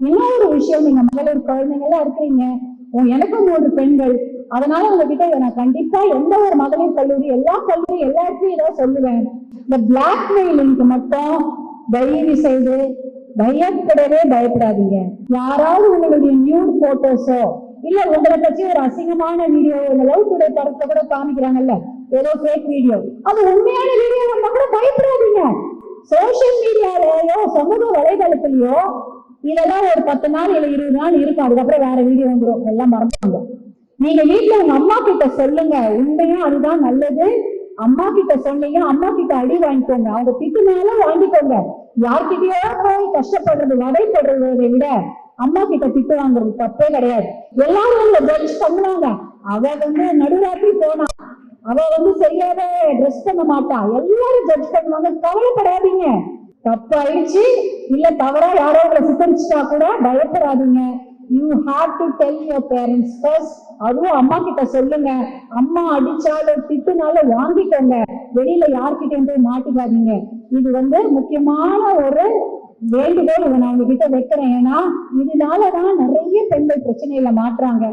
இன்னொரு விஷயம், நீங்க மகளிர் குழந்தைங்க எல்லாம் இருக்கிறீங்க, எனக்கும் 3 பெண்கள், அதனால உங்ககிட்ட நான் கண்டிப்பா எந்த ஒரு மகளிர் கல்லூரி, எல்லா கல்லூரி எல்லாருக்கும் இதை சொல்லுவேன். இந்த பிளாக்மெயிலிங்க்கு மட்டும் தயவு செய்து பயப்படவே பயப்படாதீங்க. யாராவது உங்களுடைய நியூட் போட்டோஸோ இல்ல உங்களை பற்றி ஒரு அசிங்கமான வீடியோ, லவ் டுடே படத்தை கூட காமிக்கிறாங்கல்ல, ஏதோ ஃபேக் வீடியோ, அது உண்மையான வீடியோ வந்தா கூட பயப்படாதீங்க. சோசியல் மீடியாலயோ சமூக வலைதளத்திலயோ இதெல்லாம் ஒரு 10 நாள் இல்ல 20 நாள் இருக்கும், அதுக்கப்புறம் வேற வீடியோ வந்துடும், எல்லாம் மறந்துடுங்க. நீங்க வீட்டுல உங்க அம்மா கிட்ட சொல்லுங்க, உண்மையா அதுதான் நல்லது. அம்மா கிட்ட சொன்னீங்க, அம்மா கிட்ட அடி வாங்கிக்கோங்க, அவங்க திட்டுனாலும் வாங்கிக்கோங்க. யார்கிட்டயோ போய் கஷ்டப்படுறது வதைப்படுறதை விட அம்மா கிட்ட திட்டு வாங்குறது தப்பே கிடையாது. எல்லாரும் உங்களை ஜட்ஜ் பண்ணுவாங்க. அவ நடுராத்திரி போனா, அவ சரியாவே ட்ரெஸ் பண்ண மாட்டா, எல்லாரும் ஜட்ஜ் பண்ணுவாங்க. கவலைப்படாதீங்க. தப்பு ஆயிடுச்சு இல்ல தவறா யாரோ உங்களை சித்தரிச்சுட்டா கூட பயப்படாதீங்க. You have to tell your parents first. அதுவும் அம்மா கிட்ட சொல்லுங்க. அம்மா அடிச்சாலும் திட்டுனாலும் வாங்கிக்கோங்க, வெளியில யார்கிட்டயும் போய் மாட்டிக்காதீங்க. இது முக்கியமான ஒரு வேண்டுகோள். இதை நான் உங்ககிட்ட வைக்கிறேன். ஏன்னா இதனாலதான் நிறைய பெண்கள் பிரச்சனையில மாட்டுறாங்க.